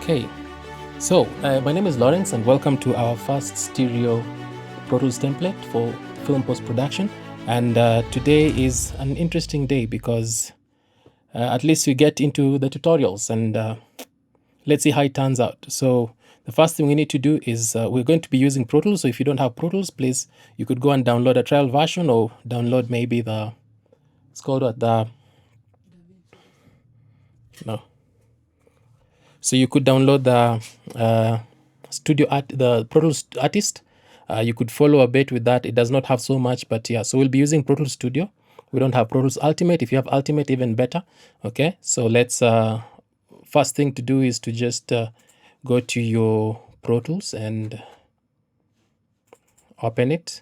Okay, so my name is Lawrence and welcome to our first stereo Pro Tools template for film post-production. And today is an interesting day because at least we get into the tutorials and let's see how it turns out. So the first thing we need to do is we're going to be using Pro Tools. So if you don't have Pro Tools, please, you could go and download a trial version or download maybe it's called what, no. So you could download the the Pro Tools Artist. You could follow a bit with that. It does not have so much, but yeah. So we'll be using Pro Tools Studio. We don't have Pro Tools Ultimate. If you have Ultimate, even better. Okay. So let's. First thing to do is to just go to your Pro Tools and open it.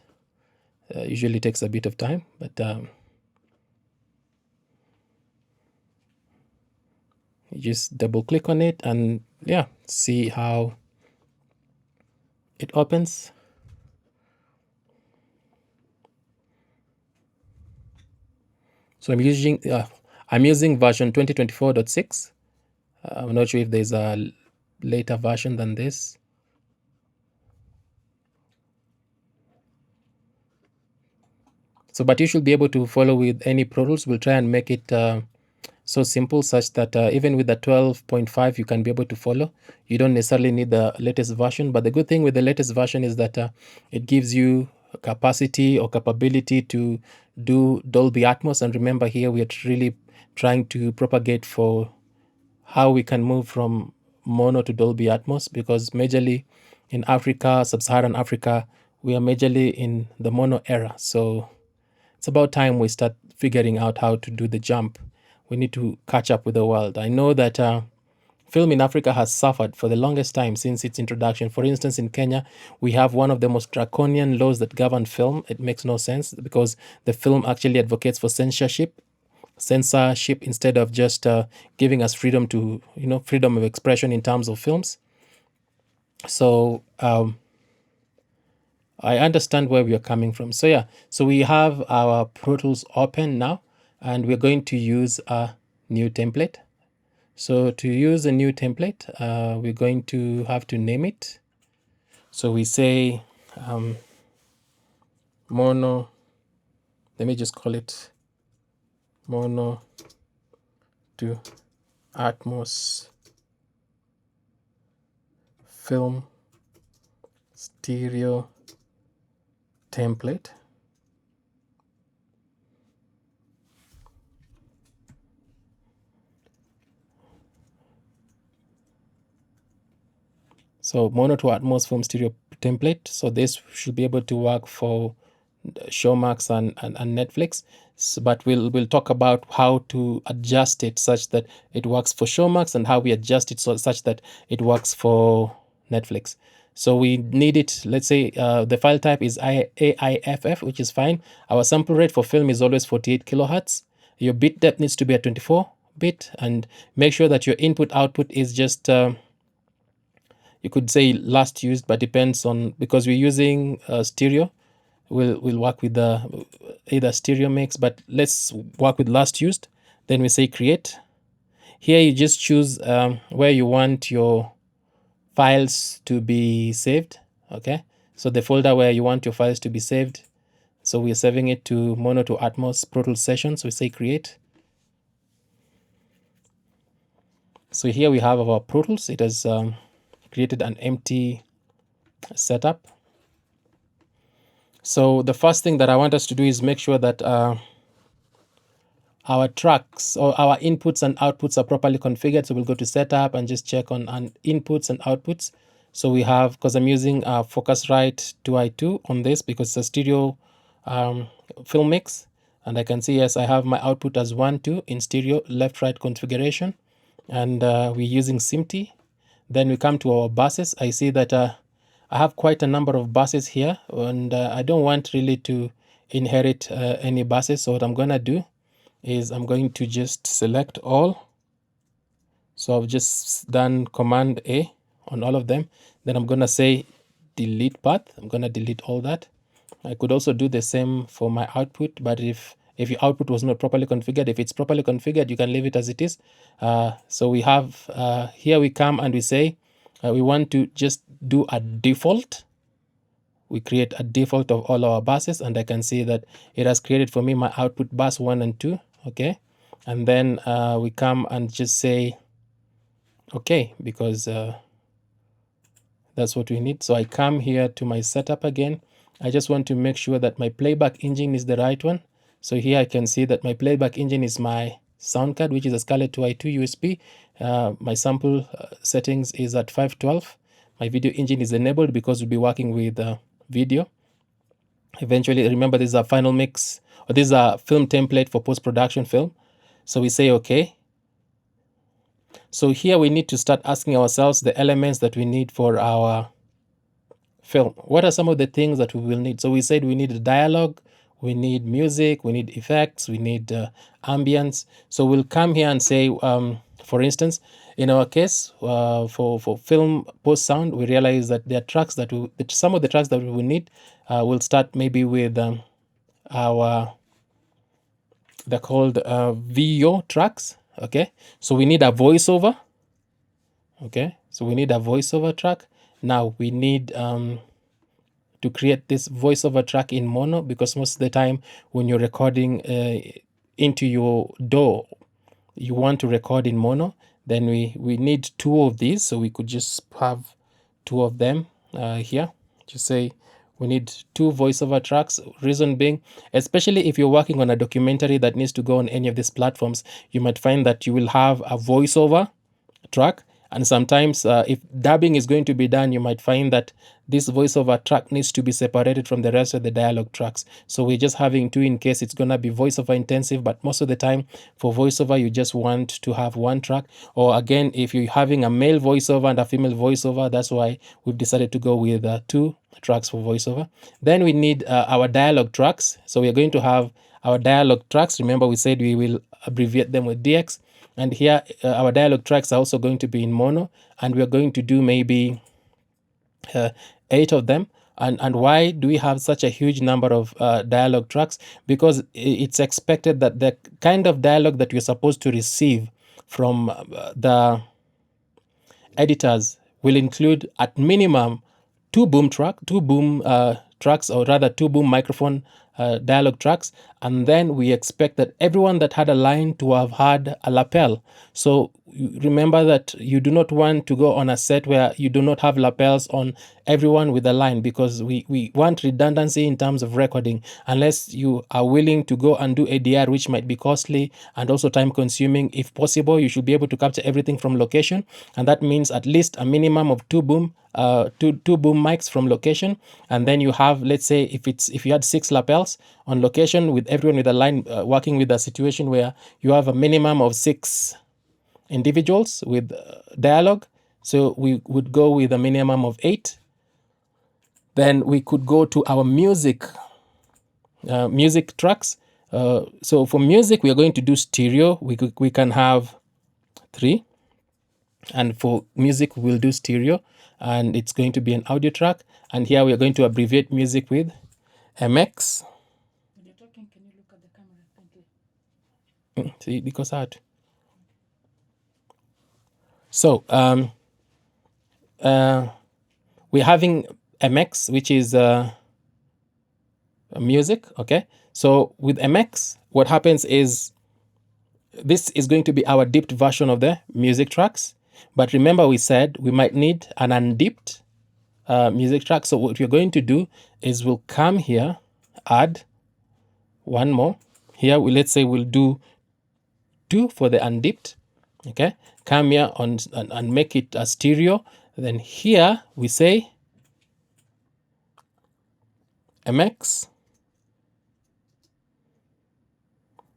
Usually takes a bit of time, but you just double click on it and yeah, see how it opens. So I'm using version 2024.6. I'm not sure if there's a later version than this. So, but you should be able to follow with any Pro Tools. We'll try and make it so simple such that even with the 12.5, you can be able to follow. You don't necessarily need the latest version, but the good thing with the latest version is that it gives you capacity or capability to do Dolby Atmos. And remember here, we are really trying to propagate for how we can move from mono to Dolby Atmos, because majorly in Africa, sub-Saharan Africa, we are majorly in the mono era. So it's about time we start figuring out how to do the jump. We need to catch up with the world. I know that film in Africa has suffered for the longest time since its introduction. For instance, in Kenya, we have one of the most draconian laws that govern film. It makes no sense because the film actually advocates for censorship instead of just giving us freedom to, freedom of expression in terms of films. So I understand where we are coming from. So yeah, so we have our Pro Tools open now, and we're going to use a new template. So to use a new template, we're going to have to name it. So we say mono, let me just call it mono to Atmos film stereo template. So mono to Atmos film stereo template. So this should be able to work for Showmax and Netflix. So, but we'll talk about how to adjust it such that it works for Showmax and how we adjust it such that it works for Netflix. So we need it, let's say the file type is AIFF, which is fine. Our sample rate for film is always 48 kilohertz. Your bit depth needs to be at 24 bit, and make sure that your input output is just you could say last used, but depends on, because we're using stereo. We'll work with the either stereo mix, but let's work with last used. Then we say create. Here you just choose where you want your files to be saved. Okay, so the folder where you want your files to be saved. So we're saving it to mono to Atmos Pro Tools sessions. We say create. So here we have our Pro Tools. It has created an empty setup. So the first thing that I want us to do is make sure that our tracks or our inputs and outputs are properly configured. So we'll go to setup and just check on inputs and outputs. So we have, because I'm using Focusrite 2i2 on this because it's a stereo film mix. And I can see, yes, I have my output as 1, 2 in stereo left-right configuration. And we're using SMPTE. Then we come to our buses. I see that I have quite a number of buses here, and I don't want really to inherit any buses. So what I'm going to do is I'm going to just select all. So I've just done Command A on all of them. Then I'm going to say delete path. I'm going to delete all that. I could also do the same for my output, but if if your output was not properly configured. If it's properly configured, you can leave it as it is. So we have here we come and we say we want to just do a default. We create a default of all our buses, and I can see that it has created for me my output bus 1 and 2. Okay, and then we come and just say okay, because that's what we need. So I come here to my setup again. I just want to make sure that my playback engine is the right one. So here I can see that my playback engine is my sound card, which is a Scarlett 2i2 USB. My sample settings is at 512. My video engine is enabled because we'll be working with video. Eventually, remember this is a final mix, or this is a film template for post-production film. So we say okay. So here we need to start asking ourselves the elements that we need for our film. What are some of the things that we will need? So we said we need a dialogue, we need music, we need effects, we need ambience. So we'll come here and say, for instance, in our case, for film post sound, we realize that there are tracks that some of the tracks that we will need. We'll start maybe with they're called VO tracks. Okay, so we need a voiceover. Okay, so we need a voiceover track. Now we need to create this voiceover track in mono, because most of the time when you're recording into your DAW, you want to record in mono. Then we need 2 of these, so we could just have 2 of them here. Just say we need 2 voiceover tracks. Reason being, especially if you're working on a documentary that needs to go on any of these platforms, you might find that you will have a voiceover track. And sometimes if dubbing is going to be done, you might find that this voiceover track needs to be separated from the rest of the dialogue tracks. So we're just having 2 in case it's going to be voiceover intensive, but most of the time for voiceover, you just want to have 1 track. Or again, if you're having a male voiceover and a female voiceover, that's why we've decided to go with 2 tracks for voiceover. Then we need our dialogue tracks. So we're going to have our dialogue tracks. Remember, we said we will abbreviate them with DX. And here our dialogue tracks are also going to be in mono, and we're going to do maybe 8 of them. And why do we have such a huge number of dialogue tracks? Because it's expected that the kind of dialogue that you're supposed to receive from the editors will include at minimum 2 boom tracks, or rather 2 boom microphone dialogue tracks, and then we expect that everyone that had a line to have had a lapel. So remember that you do not want to go on a set where you do not have lapels on everyone with a line, because we want redundancy in terms of recording, unless you are willing to go and do ADR, which might be costly and also time consuming. If possible, you should be able to capture everything from location, and that means at least a minimum of 2 boom mics from location. And then you have, let's say if you had 6 lapels on location with everyone with a line, working with a situation where you have a minimum of 6 individuals with dialogue. So we would go with a minimum of 8. Then we could go to our music tracks. So for music, we are going to do stereo. We can have 3. And for music, we'll do stereo, and it's going to be an audio track. And here we are going to abbreviate music with MX. When you're talking, can you look at the camera? See, because I had. So we're having MX, which is music. Okay, so with MX, what happens is this is going to be our dipped version of the music tracks. But remember, we said we might need an undipped music track. So what we're going to do is we'll come here, add 1 more. Here, let's say we'll do 2 for the undipped. Okay, come here and make it a stereo. Then here we say MX.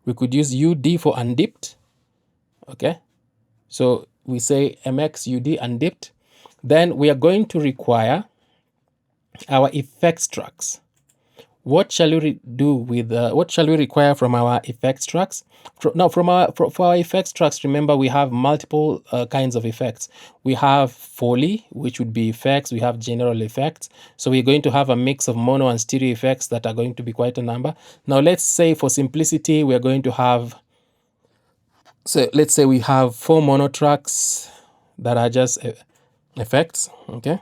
We could use UD for undipped. Okay, so we say MX UD undipped. Then we are going to require our effects tracks. what shall we do with what shall we require from our effects tracks? For our effects tracks, remember we have multiple kinds of effects. We have Foley, which would be effects. We have general effects. So we're going to have a mix of mono and stereo effects that are going to be quite a number. Now let's say for simplicity, we're going to have, so let's say we have 4 mono tracks that are just effects, okay?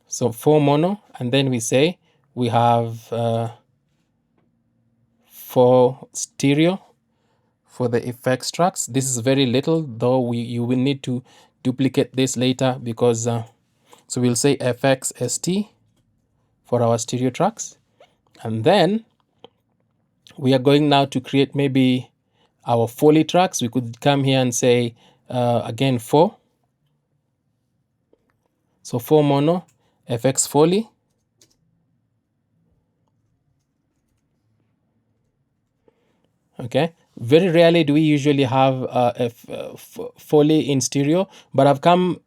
So 4 mono, and then we say we have 4 stereo for the effects tracks. This is very little, though you will need to duplicate this later because so we'll say FX ST for our stereo tracks, and then we are going now to create maybe our Foley tracks. We could come here and say again 4. So 4 mono, FX Foley. Okay, very rarely do we usually have Foley in stereo, but I've come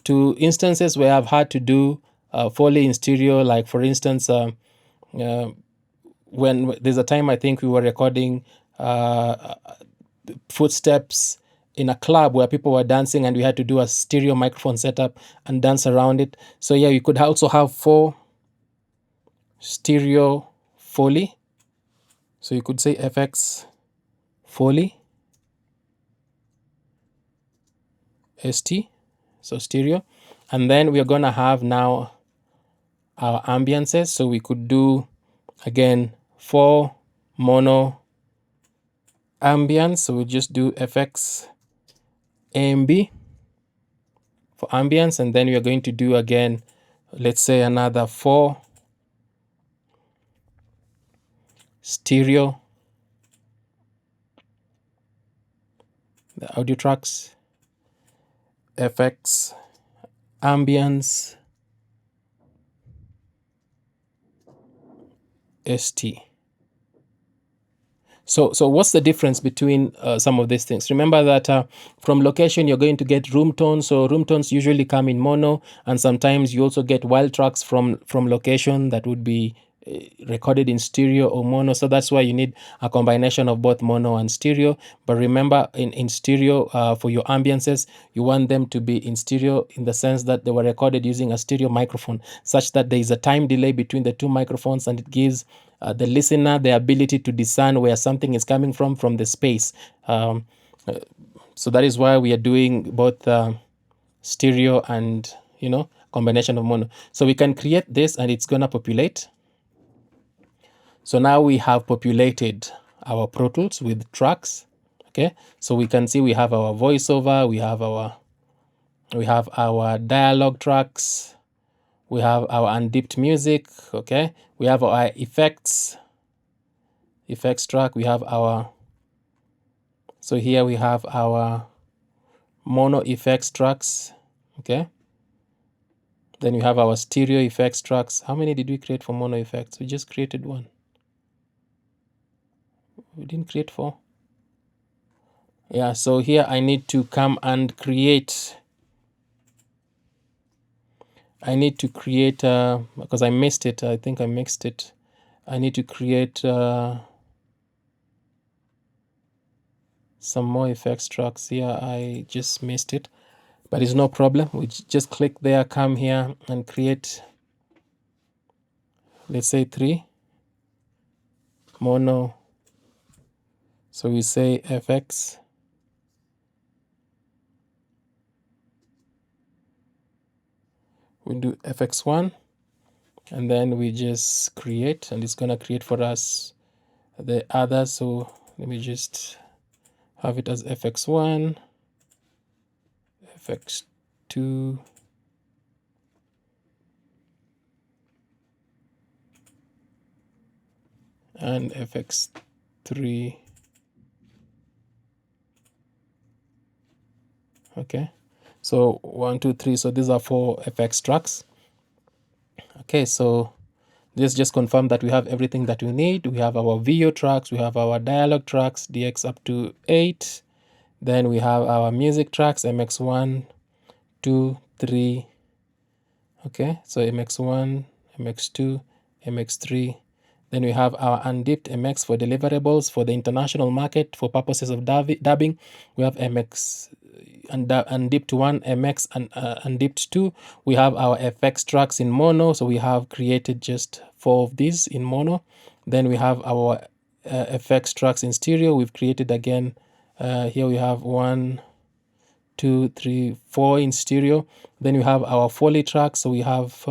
to instances where I've had to do Foley in stereo. Like for instance, when there's a time I think we were recording footsteps in a club where people were dancing, and we had to do a stereo microphone setup and dance around it. So yeah, you could also have 4 stereo Foley. So you could say FX Foley ST, so stereo, and then we are going to have now our ambiances. So we could do again 4 mono ambience. So we just do FX AMB for ambience, and then we are going to do again, let's say another 4 stereo, the audio tracks, FX ambience ST. So what's the difference between some of these things? Remember that from location, you're going to get room tones. So room tones usually come in mono, and sometimes you also get wild tracks from location that would be recorded in stereo or mono. So that's why you need a combination of both mono and stereo. But remember, in stereo, for your ambiances, you want them to be in stereo in the sense that they were recorded using a stereo microphone, such that there is a time delay between the 2 microphones, and it gives the listener the ability to discern where something is coming from the space. So that is why we are doing both stereo and combination of mono. So we can create this, and it's gonna populate. So now we have populated our Pro Tools with tracks. Okay, so we can see we have our voiceover, we have our dialogue tracks, we have our undipped music. Okay, we have our effects track, we have our, so here we have our mono effects tracks. Okay, then we have our stereo effects tracks. How many did we create for mono effects? We just created 1. We didn't create 4. Yeah, so here I need to come and create, because I missed it. I think I mixed it. I need to create some more effects tracks here. I just missed it, but it's no problem. We just click there, come here and create, let's say 3 mono. So we say FX. We do FX1, and then we just create, and it's gonna create for us the other. So let me just have it as FX1, FX2, and FX3. Okay, so 1, 2, 3. So these are 4 FX tracks. Okay, so this just confirm that we have everything that we need. We have our VO tracks, we have our dialogue tracks, DX up to 8. Then we have our music tracks, MX1, 2, 3. Okay, so MX1, MX2, MX3, Then we have our undipped MX for deliverables for the international market for purposes of dubbing. We have MX undipped 1, MX and undipped 2. We have our FX tracks in mono, so we have created just 4 of these in mono. Then we have our FX tracks in stereo. We've created again, here we have 1, 2, 3, 4 in stereo. Then we have our Foley tracks, so we have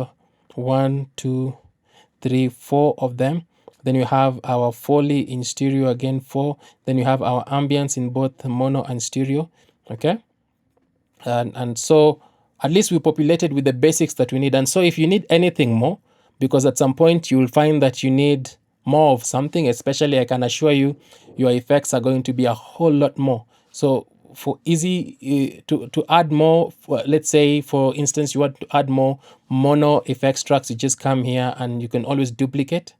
1, 2, 3, 4 of them. Then you have our Foley in stereo again, 4. Then you have our ambience in both mono and stereo. Okay, and so at least we populated with the basics that we need. And so if you need anything more, because at some point you will find that you need more of something, especially I can assure you your effects are going to be a whole lot more. So for easy to add more, let's say for instance you want to add more mono effects tracks, you just come here and you can always duplicate.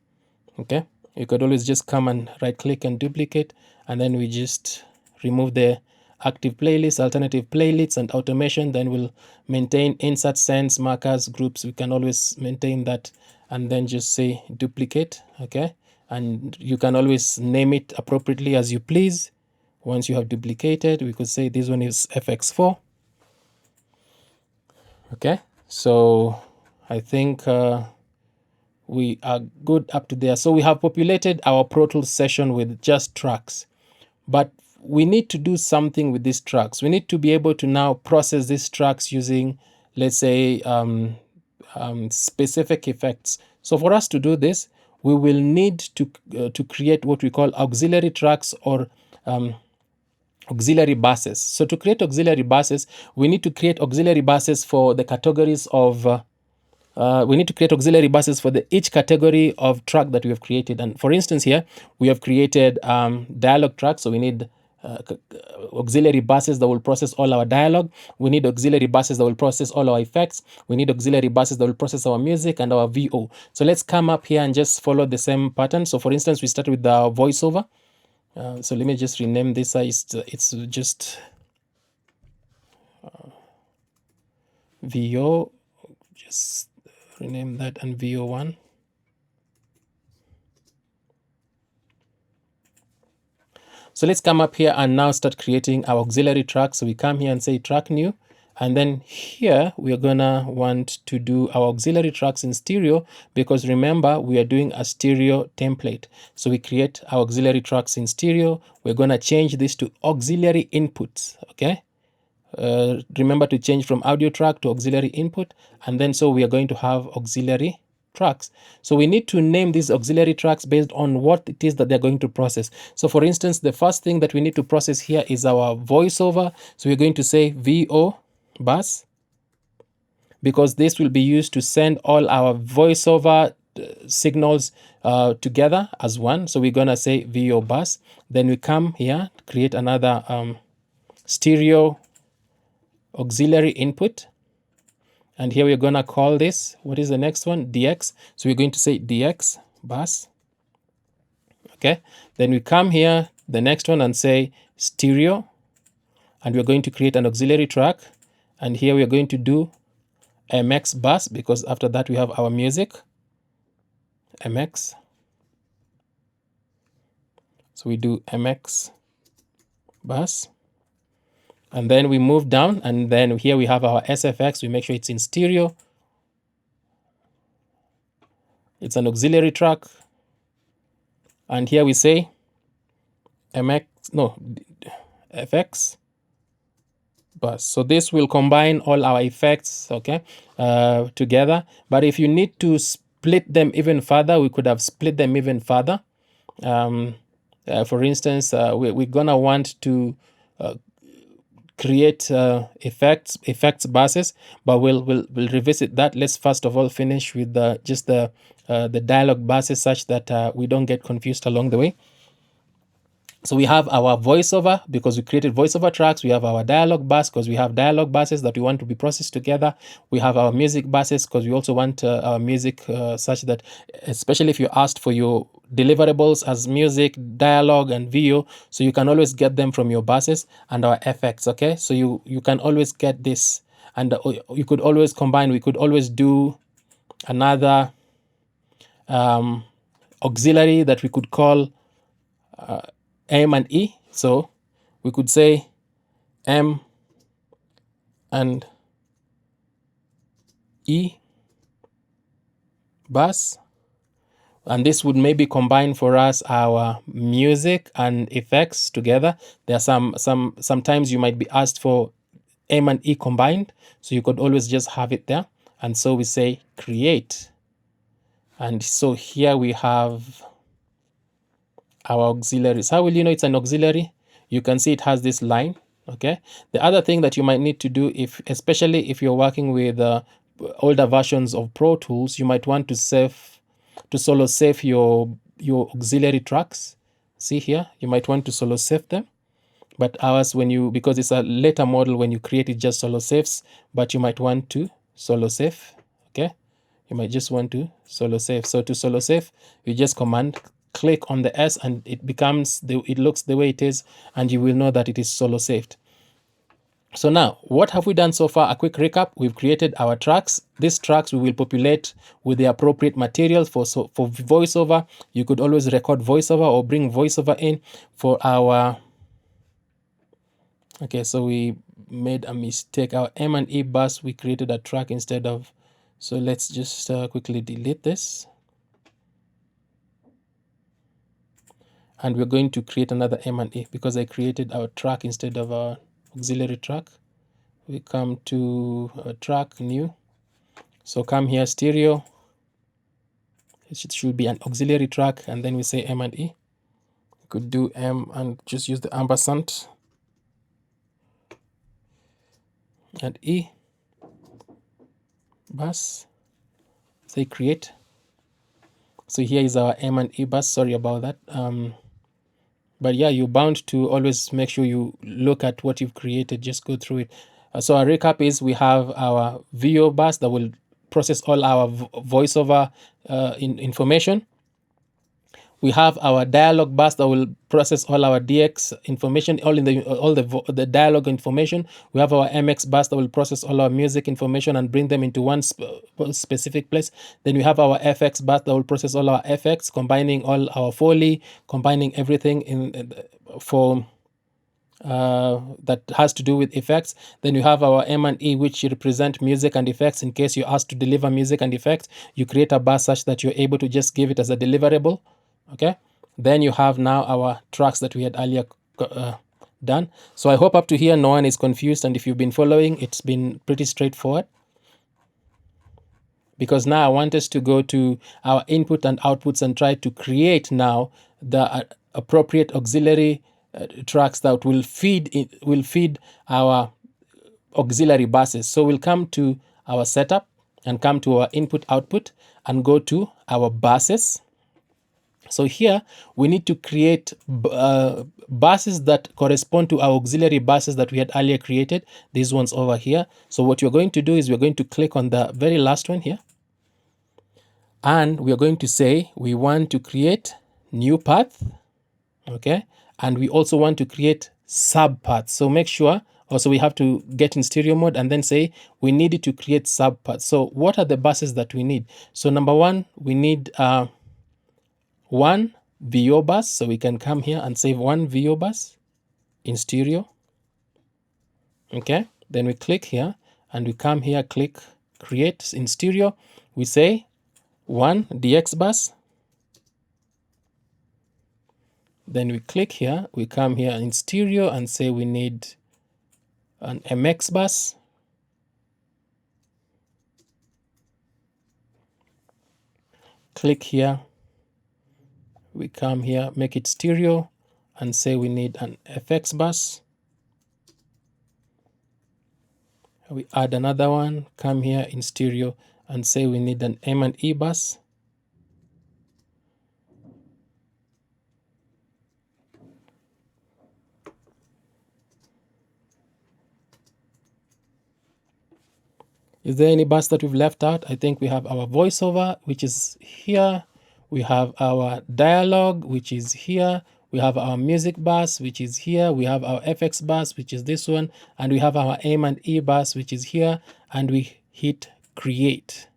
Okay, you could always just come and right click and duplicate, and then we just remove the active playlists, alternative playlists, and automation. Then we'll maintain insert, sends, markers, groups. We can always maintain that, and then just say duplicate. Okay, and you can always name it appropriately as you please. Once you have duplicated, we could say this one is FX4. Okay, so I think we are good up to there. So we have populated our Pro Tools session with just tracks, but we need to do something with these tracks. We need to be able to now process these tracks using, let's say, specific effects. So for us to do this, we will need to create what we call auxiliary tracks or auxiliary buses. So to create auxiliary buses, we need to create auxiliary buses for the categories of we need to create auxiliary buses for each category of track that we have created. And for instance, here we have created dialogue tracks, so we need auxiliary buses that will process all our dialogue. We need auxiliary buses that will process all our effects. We need auxiliary buses that will process our music and our VO. So let's come up here and just follow the same pattern. So for instance, we start with the voiceover. So let me just rename this. It's just VO. Just rename that and VO1. So let's come up here and now start creating our auxiliary track. So we come here and say track new. And then here we are gonna want to do our auxiliary tracks in stereo, because remember we are doing a stereo template. So we create our auxiliary tracks in stereo. We're gonna change this to auxiliary inputs, okay? Remember to change from audio track to auxiliary input, and then so we are going to have auxiliary tracks. So we need to name these auxiliary tracks based on what it is that they're going to process. So for instance, the first thing that we need to process here is our voiceover. So we're going to say VO bus, because this will be used to send all our voiceover signals together as one. So we're gonna say VO bus. Then we come here, create another stereo auxiliary input, and here we're going to call this, what is the next one, DX. So we're going to say DX bus. Okay, then we come here, the next one, and say stereo, and we're going to create an auxiliary track, and here we're going to do MX bus, because after that we have our music, MX. So we do MX bus. And then we move down, and then here we have our SFX. We make sure it's in stereo. It's an auxiliary track. And here we say FX bus. So this will combine all our effects, okay, together. But if you need to split them even further, we could have split them even further. For instance, we're gonna want to create effects buses, but we'll revisit that. Let's first of all finish with just the dialogue buses, such that we don't get confused along the way. So we have our voiceover, because we created voiceover tracks. We have our dialogue bus, because we have dialogue buses that we want to be processed together. We have our music buses, because we also want our music such that, especially if you asked for your deliverables as music, dialogue, and video, so you can always get them from your buses, and our effects, okay? So you can always get this, and you could always combine. We could always do another auxiliary that we could call M and E. So we could say M and E bus, and this would maybe combine for us our music and effects together. There are sometimes you might be asked for M and E combined, so you could always just have it there. And so we say create, and so here we have our auxiliaries. How will you know it's an auxiliary? You can see it has this line. Okay. The other thing that you might need to do, especially if you're working with older versions of Pro Tools, you might want to solo save your auxiliary tracks. See here, you might want to solo save them. But ours, because it's a later model, when you create it, just solo saves. But you might want to solo save. Okay, you might just want to solo save. So to solo save, you just click on the S, and it looks the way it is, and you will know that it is solo saved. So now, what have we done so far? A quick recap. We've created our tracks. These tracks we will populate with the appropriate materials. For voiceover, you could always record voiceover or bring voiceover in for our... Okay, so we made a mistake. Our M and E bus, we created a track instead of... So let's just quickly delete this. And we're going to create another M and E because I created our track instead of our auxiliary track. We come to a track, new. So come here, stereo. It should be an auxiliary track, and then we say M and E. We could do M and just use the ampersand. And E bus, say create. So here is our M and E bus. Sorry about that. But yeah, you're bound to always make sure you look at what you've created, just go through it. So our recap is we have our VO bus that will process all our voiceover information. We have our dialogue bus that will process all our DX information, all the dialogue information. We have our MX bus that will process all our music information and bring them into one specific place. Then we have our FX bus that will process all our FX, combining all our Foley, combining everything that has to do with effects. Then you have our M and E, which represent music and effects. In case you're asked to deliver music and effects, you create a bus such that you're able to just give it as a deliverable. Okay, then you have now our tracks that we had earlier done. So I hope up to here no one is confused, and if you've been following, it's been pretty straightforward. Because now I want us to go to our input and outputs and try to create now the appropriate auxiliary tracks that will feed our auxiliary buses. So we'll come to our setup and come to our input output and go to our buses. So here we need to create buses that correspond to our auxiliary buses that we had earlier created, these ones over here. So what you're going to do is we're going to click on the very last one here, and we're going to say we want to create new path. Okay, and we also want to create subpaths. So make sure also we have to get in stereo mode and then say we need to create subpaths. So what are the buses that we need? So number one, we need one VO bus. So we can come here and save one VO bus in stereo. Okay, then we click here and we come here, click create in stereo. We say one DX bus. Then we click here, we come here in stereo and say we need an MX bus. Click here, we come here, make it stereo and say we need an FX bus. We add another one, come here in stereo and say we need an M and E bus. Is there any bus that we've left out? I think we have our voiceover, which is here. We have our dialogue, which is here. We have our music bus, which is here. We have our FX bus, which is this one. And we have our M and E bus, which is here. And we hit create.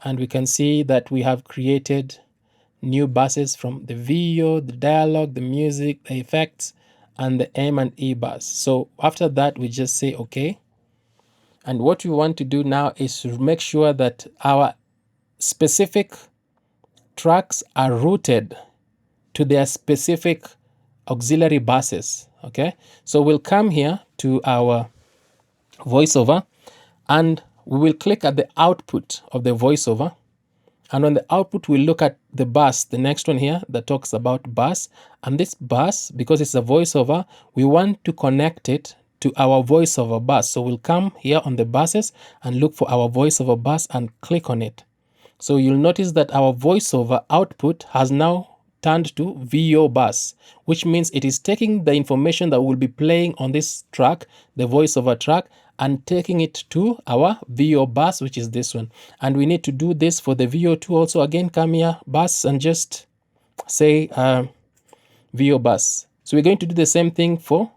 And we can see that we have created new buses from the VO, the dialogue, the music, the effects, and the M and E bus. So after that, we just say okay. And what we want to do now is to make sure that our specific tracks are routed to their specific auxiliary buses. Okay, so we'll come here to our voiceover and we will click at the output of the voiceover. And on the output, we'll look at the bus, the next one here that talks about bus. And this bus, because it's a voiceover, we want to connect it to our voiceover bus. So we'll come here on the buses and look for our voiceover bus and click on it. So you'll notice that our voiceover output has now turned to VO bus, which means it is taking the information that will be playing on this track, the voiceover track, and taking it to our VO bus, which is this one. And we need to do this for the VO2 also. Again, come here, bus, and just say VO bus. So we're going to do the same thing for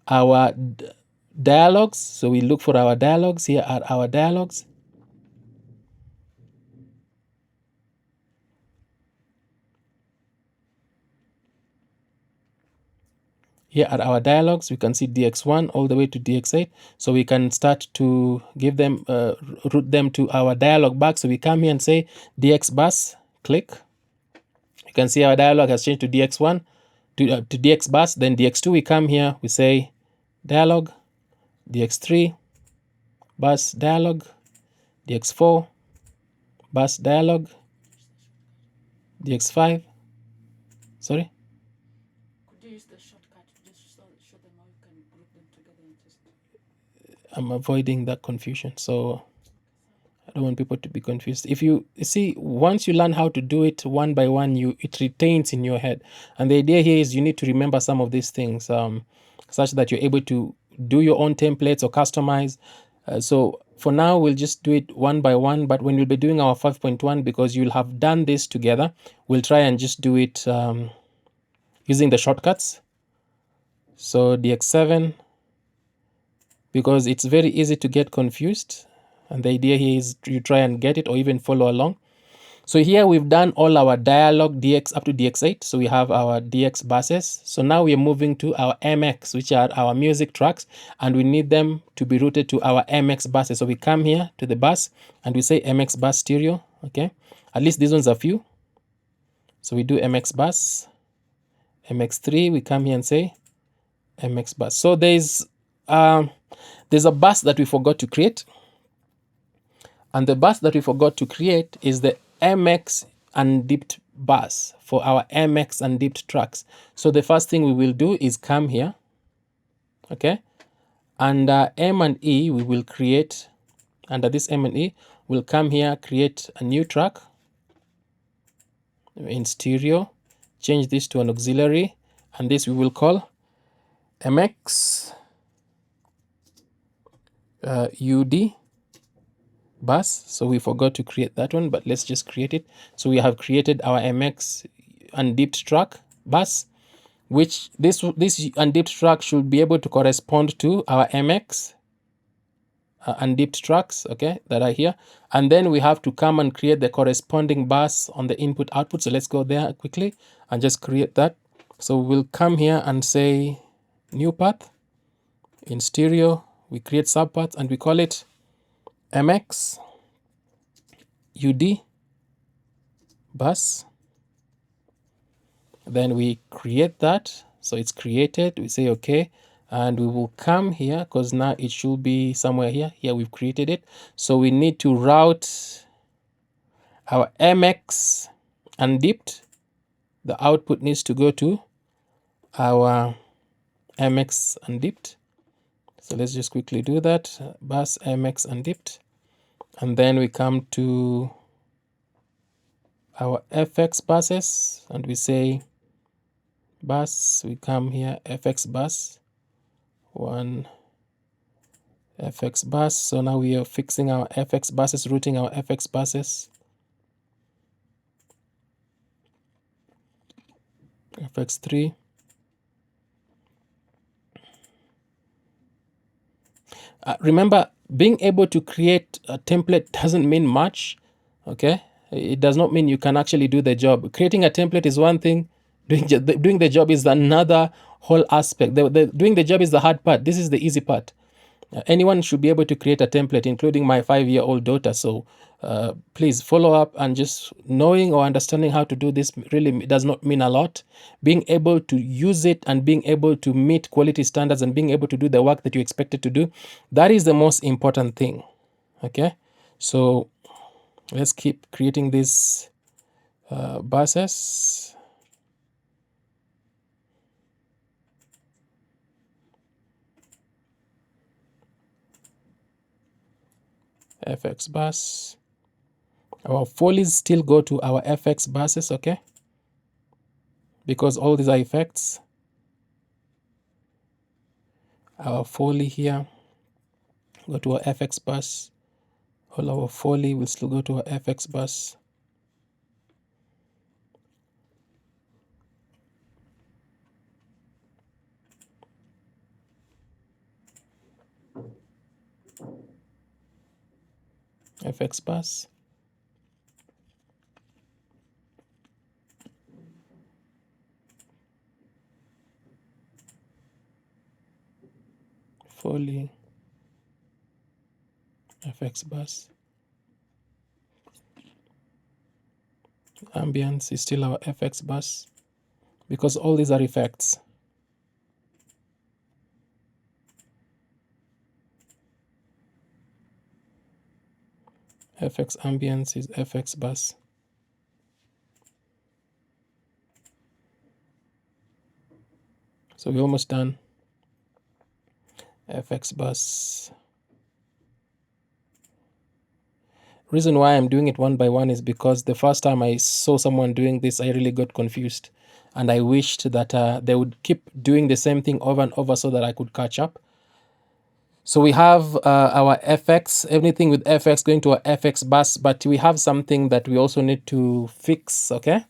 our dialogues. So we look for our dialogues. Here are our dialogues. Here are our dialogues. We can see DX1 all the way to DX8. So we can start to give them, route them to our dialogue back. So we come here and say DX bus, click. You can see our dialogue has changed to DX1, to DX bus. Then DX2, we come here, we say dialogue, DX3, bus dialogue, DX4, bus dialogue, DX5, sorry? Could you use the shortcut to just show them how you can group them together and just... I'm avoiding that confusion. So I don't want people to be confused. If you see, once you learn how to do it one by one, it retains in your head. And the idea here is you need to remember some of these things, such that you're able to do your own templates or customize. So for now, we'll just do it one by one. But when we'll be doing our 5.1, because you'll have done this together, we'll try and just do it using the shortcuts. So DX7, because it's very easy to get confused. And the idea here is you try and get it or even follow along. So here we've done all our dialogue DX up to DX8. So we have our DX buses. So now we are moving to our MX, which are our music tracks, and we need them to be routed to our MX buses. So we come here to the bus and we say MX bus stereo. Okay, at least these ones are few. So we do MX bus, MX3. We come here and say MX bus. So there's a bus that we forgot to create. And the bus that we forgot to create is the MX undipped bus for our MX undipped tracks. So the first thing we will do is come here, okay? Under M and E, we will create, under this M and E, we'll come here, create a new track in stereo, change this to an auxiliary, and this we will call MX UD bus. So we forgot to create that one, but let's just create it. So we have created our MX undipped track bus, which this undipped track should be able to correspond to our MX undipped tracks, okay, that are here. And then we have to come and create the corresponding bus on the input output. So let's go there quickly and just create that. So we'll come here and say new path in stereo. We create subpaths and we call it MX UD bus. Then we create that. So it's created. We say okay. And we will come here because now it should be somewhere here. Here we've created it. So we need to route our MX undipped. The output needs to go to our MX undipped. So let's just quickly do that. Bus MX undipped. And then we come to our FX buses and we say bus. We come here, FX bus, one FX bus. So now we are fixing our FX buses, routing our FX buses. FX3. Remember, being able to create a template doesn't mean much, okay? It does not mean you can actually do the job. Creating a template is one thing, doing the job is another whole aspect. Doing the job is the hard part. This is the easy part. Anyone should be able to create a template, including my 5-year-old daughter. So please follow up, and just knowing or understanding how to do this really does not mean a lot. Being able to use it and being able to meet quality standards and being able to do the work that you expected to do, that is the most important thing. Okay, so let's keep creating these buses. FX bus. Our follies still go to our FX buses, okay? Because all these are effects. Our foley here go to our FX bus. All our foley will still go to our FX bus. FX bus. Foley. FX bus. Ambience is still our FX bus because all these are effects. FX ambience is FX bus. So we're almost done. FX bus. Reason why I'm doing it one by one is because the first time I saw someone doing this, I really got confused, and I wished that they would keep doing the same thing over and over so that I could catch up. So we have our FX, everything with FX going to our FX bus, but we have something that we also need to fix, okay?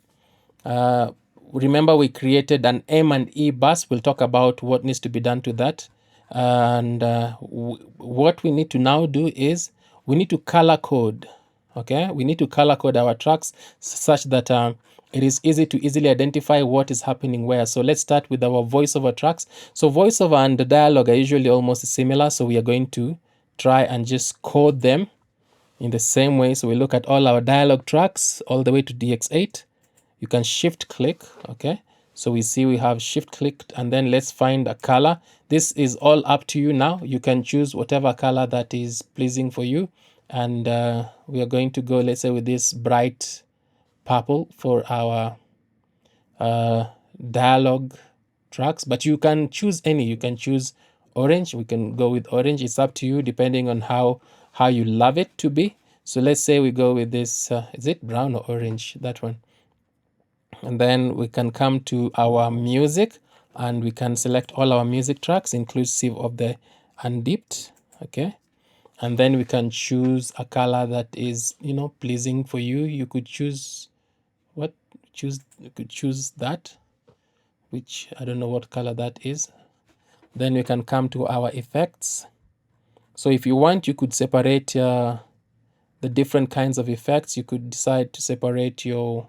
Remember we created an M and E bus. We'll talk about what needs to be done to that. And what we need to now do is we need to color code, okay? We need to color code our tracks such that it is easy to easily identify what is happening where. So let's start with our voiceover tracks. So voiceover and the dialogue are usually almost similar. So we are going to try and just code them in the same way. So we look at all our dialogue tracks all the way to DX8. You can shift click, okay? So we see we have shift clicked, and then let's find a color. This is all up to you now. You can choose whatever color that is pleasing for you. And we are going to go, let's say, with this bright purple for our dialogue tracks, but you can choose any. You can choose orange. We can go with orange. It's up to you depending on how you love it to be. So let's say we go with this, is it brown or orange? That one. And then we can come to our music, and we can select all our music tracks inclusive of the undipped, okay? And then we can choose a color that is, you know, pleasing for you. You could choose you could choose that, which I don't know what color that is. Then we can come to our effects. So if you want, you could separate the different kinds of effects. You could decide to separate your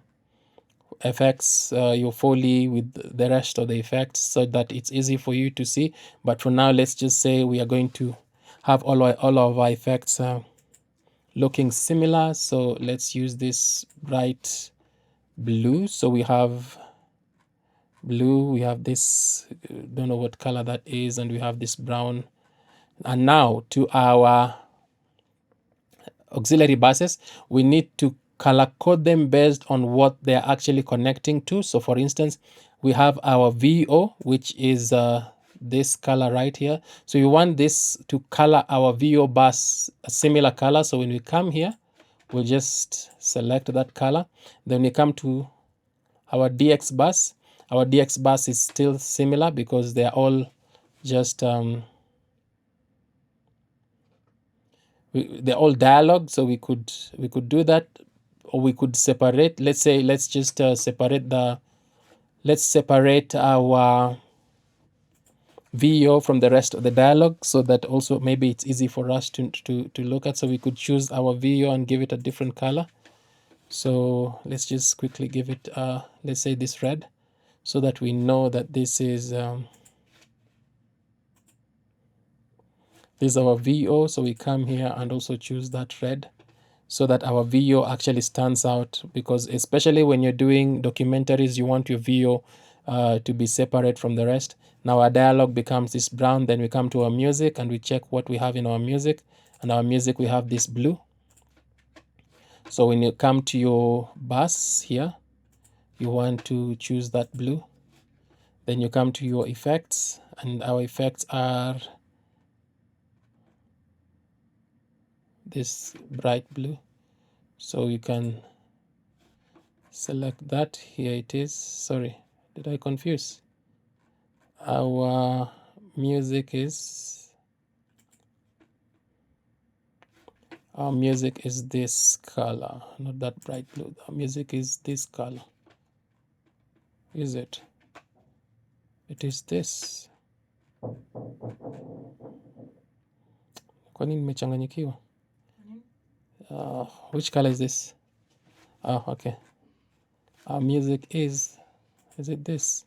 effects, your foley with the rest of the effects so that it's easy for you to see. But for now, let's just say we are going to have all of our effects looking similar. So let's use this bright blue. So we have blue, we have this, don't know what color that is, and we have this brown. And now to our auxiliary buses, we need to color code them based on what they're actually connecting to. So for instance, we have our VO, which is this color right here. So you want this to color our VO bus a similar color. So when we come here, we'll just select that color. Then we come to our DX bus. Our DX bus is still similar because they're all just they're all dialogue. So we could do that, or we could separate. Let's say let's just separate our VO from the rest of the dialogue, so that also maybe it's easy for us to look at. So we could choose our VO and give it a different color. So let's just quickly give it, let's say this red, so that we know that this is our VO. So we come here and also choose that red, so that our VO actually stands out, because especially when you're doing documentaries, you want your VO to be separate from the rest. Now our dialogue becomes this brown, then we come to our music and we check what we have in our music, and our music we have this blue. So when you come to your bass here, you want to choose that blue. Then you come to your effects, and our effects are this bright blue. So you can select that. Here it is. Sorry, did I confuse? Our music is this color, not that bright blue. Our music is this color. Is it? It is this. Kwa nini nimechanganyikiwa? Which color is this? Oh, okay. Our music is it this?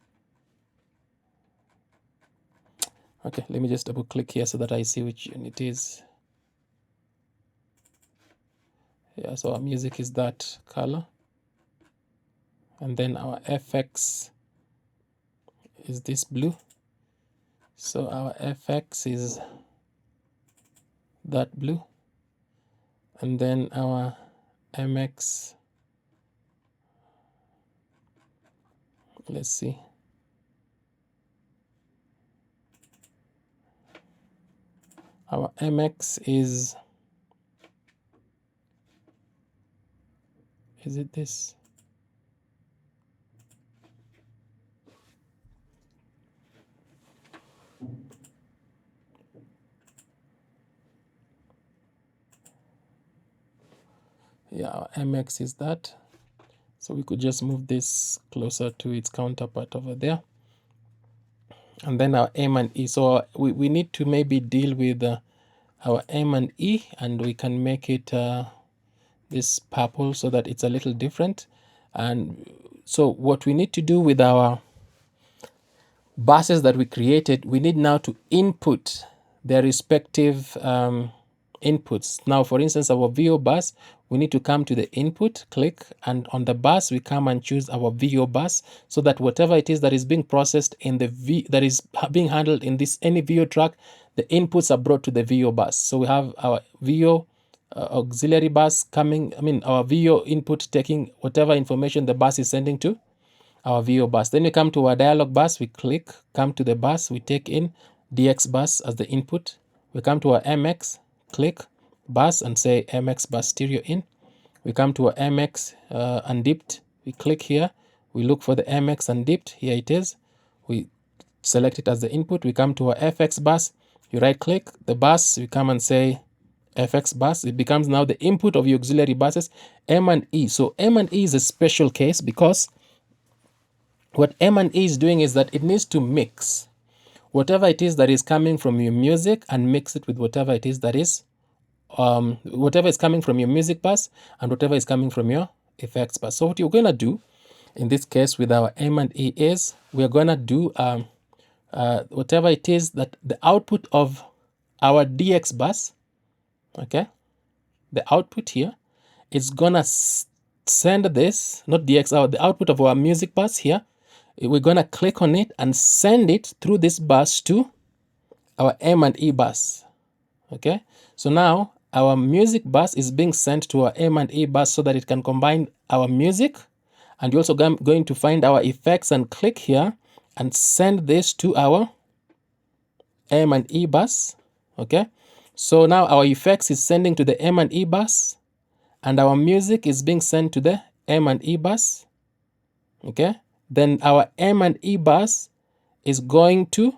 Okay, let me just double click here so that I see which one it is. Yeah, so our music is that color. And then our FX is this blue. So our FX is that blue. And then our MX, let's see. Our MX is it this? Yeah, our MX is that. So we could just move this closer to its counterpart over there. And then our M and E. So we need to maybe deal with our M and E, and we can make it this purple so that it's a little different. And so what we need to do with our buses that we created, we need now to input their respective inputs. Now, for instance, our VO bus, we need to come to the input, click, and on the bus, we come and choose our VO bus, so that whatever it is that is being processed in the that is being handled in this any VO track, the inputs are brought to the VO bus. So we have our VO auxiliary bus coming, our VO input taking whatever information the bus is sending to our VO bus. Then we come to our dialog bus, we click, come to the bus, we take in DX bus as the input. We come to our MX, click, bus, and say MX bus stereo in. We come to our MX undipped, we click here, we look for the MX undipped, here it is. We select it as the input. We come to our FX bus, you right click the bus, we come and say FX bus. It becomes now the input of your auxiliary buses, M and E. So M and E is a special case, because what M and E is doing is that it needs to mix whatever it is that is coming from your music and mix it with whatever it is that is whatever is coming from your music bus and whatever is coming from your effects bus. So what you're going to do in this case with our M and E is we're going to do whatever it is that the output of our DX bus, okay, the output here is going to send this, not DX, the output of our music bus here, we're going to click on it and send it through this bus to our M and E bus. Okay, so now our music bus is being sent to our M and E bus so that it can combine our music, and you're also going to find our effects and click here and send this to our M and E bus. Okay, so now our effects is sending to the M and E bus, and our music is being sent to the M and E bus. Okay, then our M and E bus is going to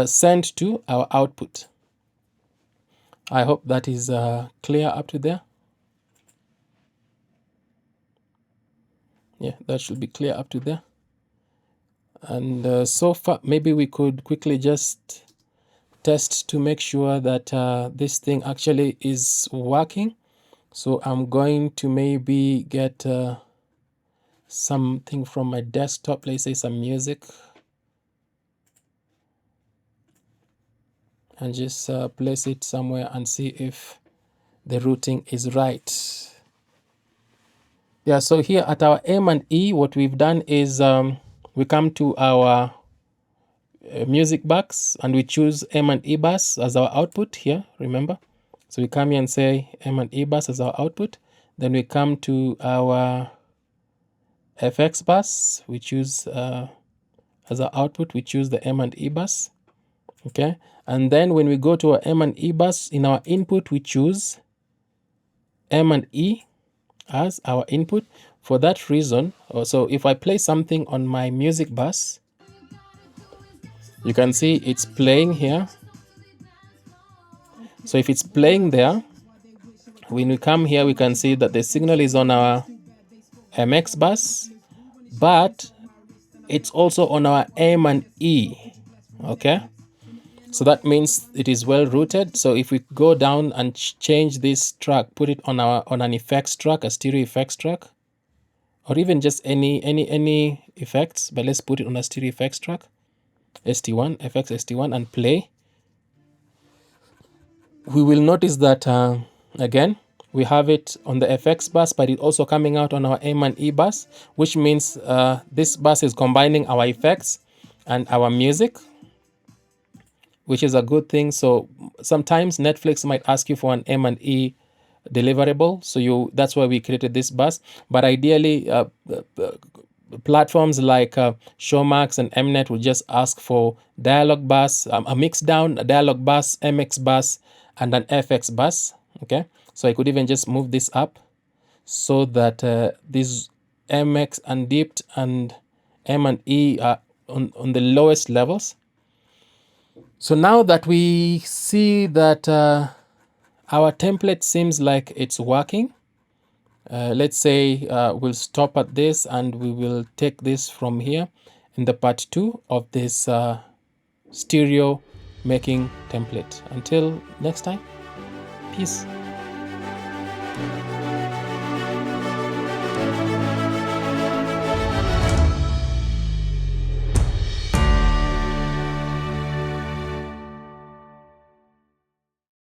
send to our output. I hope that is clear up to there. Yeah, that should be clear up to there. And so far, maybe we could quickly just test to make sure that this thing actually is working. So I'm going to maybe get something from my desktop, let's say some music, and just place it somewhere and see if the routing is right. Yeah, so here at our M and E, what we've done is we come to our music box and we choose M and E bus as our output here, remember? So we come here and say M and E bus as our output. Then we come to our FX bus, we choose as our output, we choose the M and E bus, okay? And then when we go to our M and E bus, in our input, we choose M and E as our input. For that reason, so if I play something on my music bus, you can see it's playing here. So if it's playing there, when we come here, we can see that the signal is on our MX bus, but it's also on our M and E, okay? So that means it is well rooted. So if we go down and change this track, put it on an effects track, a stereo effects track, or even just any effects, but let's put it on a stereo effects track, ST1, FX ST1, and play. We will notice that again, we have it on the FX bus, but it's also coming out on our M and E bus, which means this bus is combining our effects and our music, which is a good thing. So sometimes Netflix might ask you for an M and E deliverable, so that's why we created this bus. But ideally, platforms like Showmax and Mnet will just ask for dialog bus, a mix down, a dialog bus, MX bus, and an FX bus. Okay, so I could even just move this up so that these MX and dipped and M and E are on the lowest levels. So now that we see that our template seems like it's working, let's say we'll stop at this and we will take this from here in the part 2 of this stereo making template. Until next time, peace.